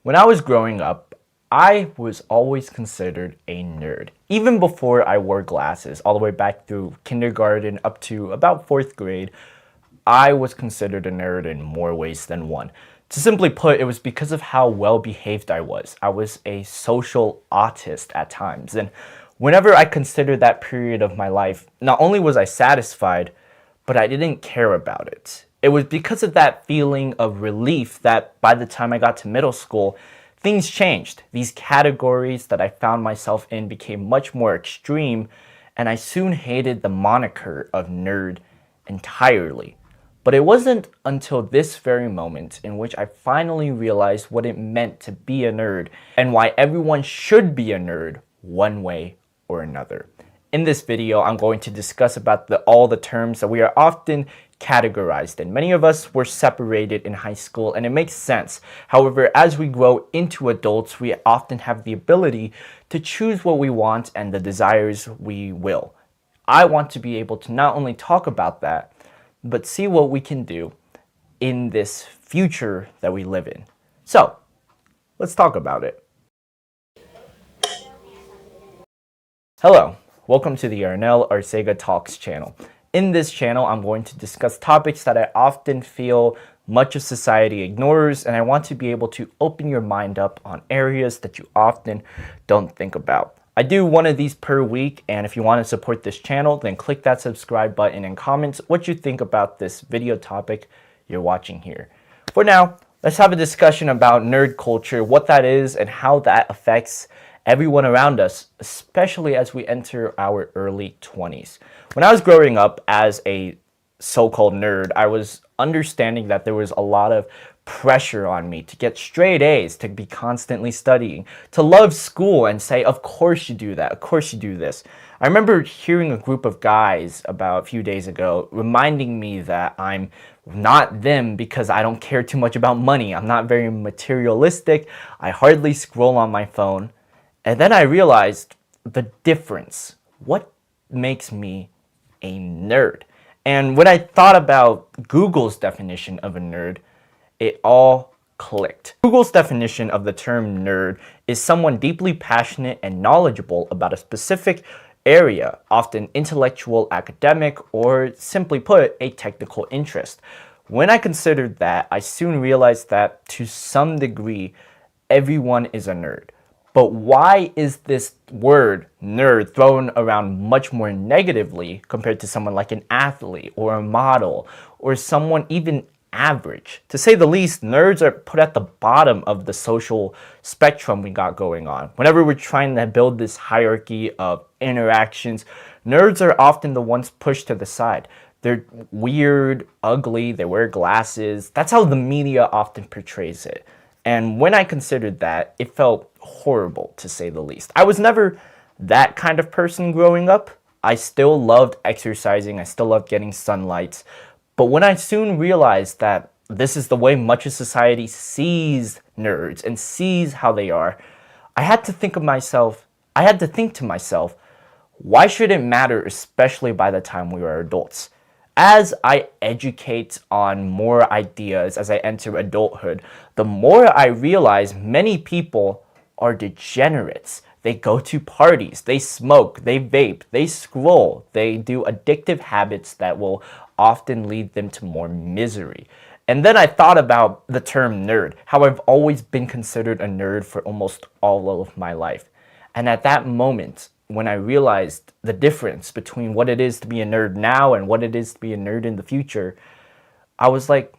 When I was growing up, I was always considered a nerd. Even before I wore glasses, all the way back through kindergarten up to about fourth grade, I was considered a nerd in more ways than one. To simply put, it was because of how well behaved I was. I was a social autist at times. And whenever I considered that period of my life, not only was I satisfied, but I didn't care about it. It was because of that feeling of relief that by the time I got to middle school, things changed. These categories that I found myself in became much more extreme, and I soon hated the moniker of nerd entirely. But it wasn't until this very moment in which I finally realized what it meant to be a nerd and why everyone should be a nerd one way or another. In this video, I'm going to discuss about all the terms that we are often categorized in. Many of us were separated in high school, and it makes sense. However, as we grow into adults, we often have the ability to choose what we want and the desires we will. I want to be able to not only talk about that, but see what we can do in this future that we live in. So, let's talk about it. Hello. Welcome to the Arnell Arcega Talks channel. In this channel, I'm going to discuss topics that I often feel much of society ignores, and I want to be able to open your mind up on areas that you often don't think about. I do one of these per week, and if you want to support this channel, then click that subscribe button and comment what you think about this video topic you're watching here. For now, let's have a discussion about nerd culture, what that is, and how that affects everyone around us, especially as we enter our early 20s. When I was growing up as a so-called nerd, I was understanding that there was a lot of pressure on me to get straight A's, to be constantly studying, to love school and say, of course you do that, of course you do this. I remember hearing a group of guys about a few days ago reminding me that I'm not them because I don't care too much about money. I'm not very materialistic. I hardly scroll on my phone. And then I realized the difference. What makes me a nerd? And when I thought about Google's definition of a nerd, it all clicked. Google's definition of the term nerd is someone deeply passionate and knowledgeable about a specific area, often intellectual, academic, or simply put, a technical interest. When I considered that, I soon realized that to some degree, everyone is a nerd. But why is this word nerd thrown around much more negatively compared to someone like an athlete or a model or someone even average? To say the least, nerds are put at the bottom of the social spectrum we got going on. Whenever we're trying to build this hierarchy of interactions, nerds are often the ones pushed to the side. They're weird, ugly, they wear glasses. That's how the media often portrays it. And when I considered that, it felt horrible, to say the least. I was never that kind of person growing up. I still loved exercising. I still loved getting sunlight. But when I soon realized that this is the way much of society sees nerds and sees how they are, I had to think to myself, why should it matter, especially by the time we are adults? As I educate on more ideas as I enter adulthood, the more I realize many people are degenerates. They go to parties, they smoke, they vape, they scroll, they do addictive habits that will often lead them to more misery. And then I thought about the term nerd, how I've always been considered a nerd for almost all of my life. And at that moment, when I realized the difference between what it is to be a nerd now and what it is to be a nerd in the future, I was like,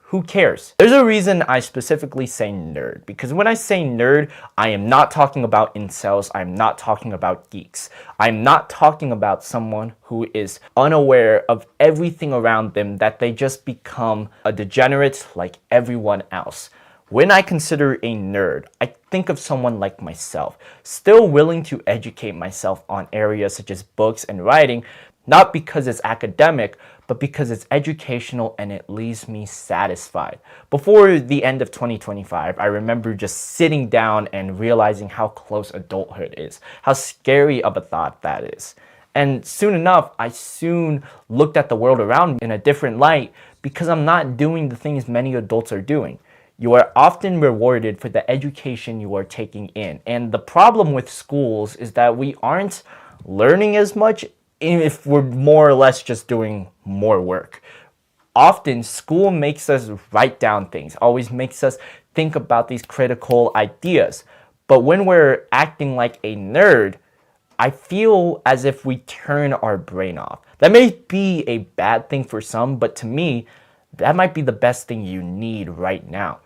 who cares? There's a reason I specifically say nerd, because when I say nerd, I am not talking about incels, I'm not talking about geeks. I'm not talking about someone who is unaware of everything around them, that they just become a degenerate like everyone else. When I consider a nerd, I think of someone like myself, still willing to educate myself on areas such as books and writing, not because it's academic, but because it's educational and it leaves me satisfied. Before the end of 2025, I remember just sitting down and realizing how close adulthood is, how scary of a thought that is. And soon enough, I soon looked at the world around me in a different light because I'm not doing the things many adults are doing. You are often rewarded for the education you are taking in. And the problem with schools is that we aren't learning as much if we're more or less just doing more work. Often, school makes us write down things, always makes us think about these critical ideas. But when we're acting like a nerd, I feel as if we turn our brain off. That may be a bad thing for some, but to me, that might be the best thing you need right now.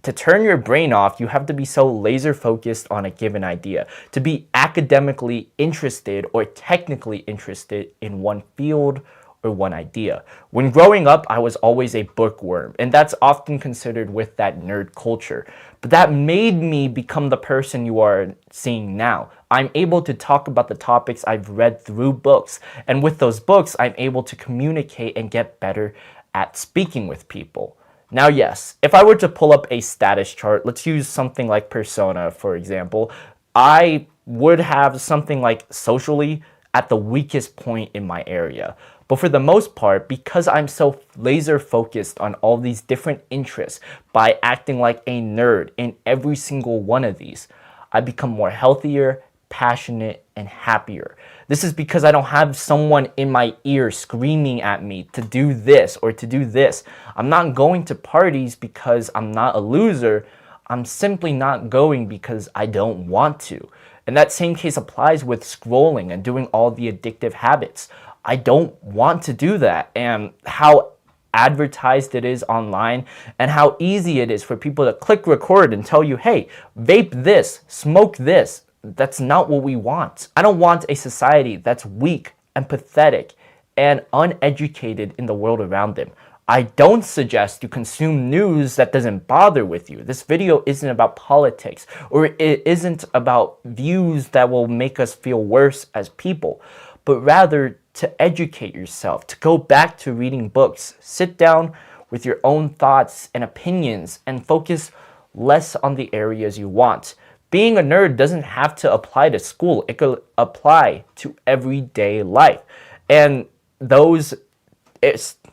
To turn your brain off, you have to be so laser focused on a given idea, to be academically interested or technically interested in one field or one idea. When growing up, I was always a bookworm, and that's often considered with that nerd culture. But that made me become the person you are seeing now. I'm able to talk about the topics I've read through books, and with those books, I'm able to communicate and get better at speaking with people. Now, yes, if I were to pull up a status chart, let's use something like Persona, for example, I would have something like socially at the weakest point in my area. But for the most part, because I'm so laser focused on all these different interests by acting like a nerd in every single one of these, I become more healthier, passionate, and happier. This is because I don't have someone in my ear screaming at me to do this or to do this. I'm not going to parties because I'm not a loser. I'm simply not going because I don't want to. And that same case applies with scrolling and doing all the addictive habits. I don't want to do that. And how advertised it is online and how easy it is for people to click record and tell you, hey, vape this, smoke this. That's not what we want. I don't want a society that's weak and pathetic and uneducated in the world around them. I don't suggest you consume news that doesn't bother with you. This video isn't about politics, or it isn't about views that will make us feel worse as people, but rather to educate yourself, to go back to reading books, sit down with your own thoughts and opinions, and focus less on the areas you want. Being a nerd doesn't have to apply to school. It could apply to everyday life. And those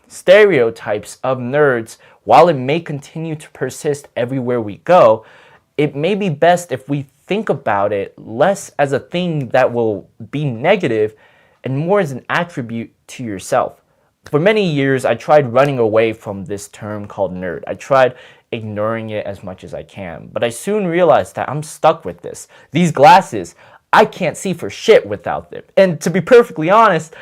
stereotypes of nerds, while it may continue to persist everywhere we go, it may be best if we think about it less as a thing that will be negative and more as an attribute to yourself. For many years, I tried running away from this term called nerd. I tried ignoring it as much as I can, but I soon realized that I'm stuck with this. These glasses, I can't see for shit without them. And to be perfectly honest,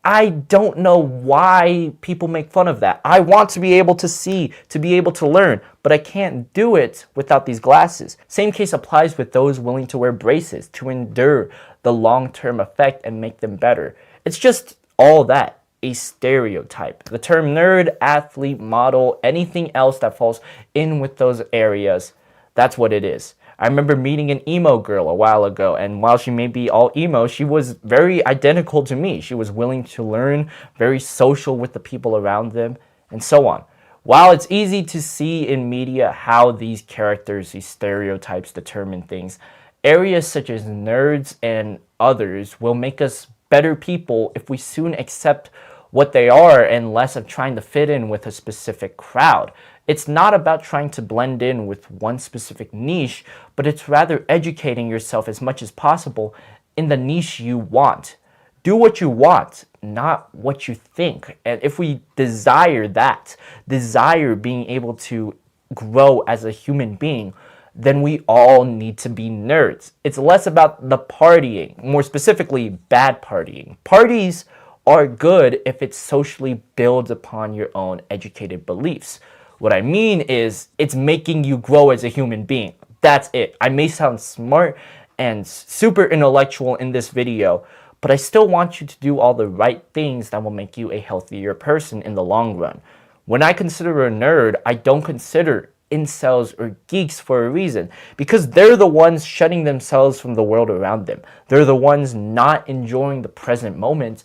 I don't know why people make fun of that. I want to be able to see, to be able to learn, but I can't do it without these glasses. Same case applies with those willing to wear braces to endure the long-term effect and make them better. It's just all that. A stereotype. The term nerd, athlete, model, anything else that falls in with those areas, that's what it is. I remember meeting an emo girl a while ago, and while she may be all emo, she was very identical to me. She was willing to learn, very social with the people around them, and so on. While it's easy to see in media how these characters, these stereotypes determine things, areas such as nerds and others will make us better people if we soon accept what they are and less of trying to fit in with a specific crowd. It's not about trying to blend in with one specific niche, but it's rather educating yourself as much as possible in the niche you want. Do what you want, not what you think. And if we desire that, desire being able to grow as a human being, then we all need to be nerds. It's less about the partying, more specifically bad partying. Parties are good if it socially builds upon your own educated beliefs. What I mean is it's making you grow as a human being. That's it. I may sound smart and super intellectual in this video, but I still want you to do all the right things that will make you a healthier person in the long run. When I consider a nerd, I don't consider incels or geeks for a reason, because they're the ones shutting themselves from the world around them. They're the ones not enjoying the present moment.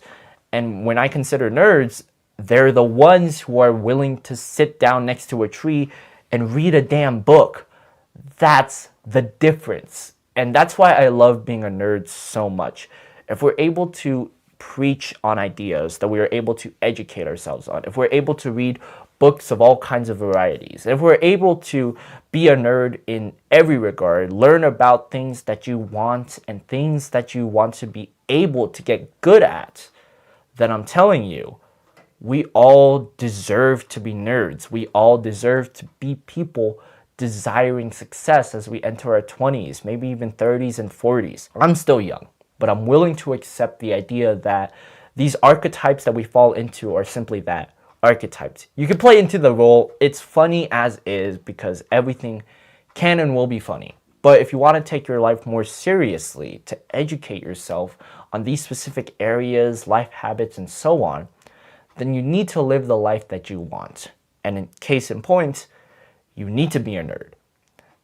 And when I consider nerds, they're the ones who are willing to sit down next to a tree and read a damn book. That's the difference. And that's why I love being a nerd so much. If we're able to preach on ideas that we are able to educate ourselves on, if we're able to read books of all kinds of varieties. If we're able to be a nerd in every regard, learn about things that you want and things that you want to be able to get good at, then I'm telling you, we all deserve to be nerds. We all deserve to be people desiring success as we enter our 20s, maybe even 30s and 40s. I'm still young, but I'm willing to accept the idea that these archetypes that we fall into are simply that, archetypes. You can play into the role. It's funny as is because everything can and will be funny. But if you want to take your life more seriously, to educate yourself on these specific areas, life habits, and so on, then you need to live the life that you want. And in case in point, you need to be a nerd.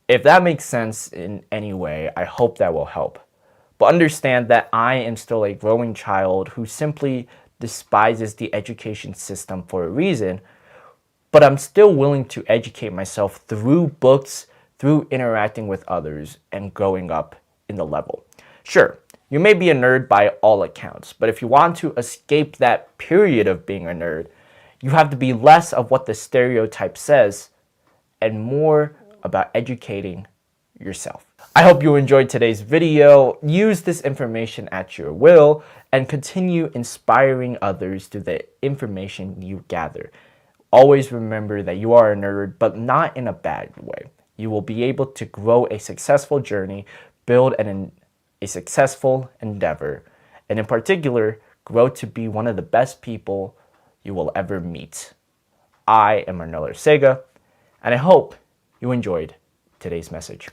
If that makes sense in any way, I hope that will help. But understand that I am still a growing child who simply despises the education system for a reason, but I'm still willing to educate myself through books, through interacting with others, and growing up in the level. Sure, you may be a nerd by all accounts, but if you want to escape that period of being a nerd, you have to be less of what the stereotype says and more about educating yourself. I hope you enjoyed today's video. Use this information at your will and continue inspiring others through the information you gather. Always remember that you are a nerd, but not in a bad way. You will be able to grow a successful journey, build a successful endeavor, and in particular, grow to be one of the best people you will ever meet. I am Arnel Arcega, and I hope you enjoyed today's message.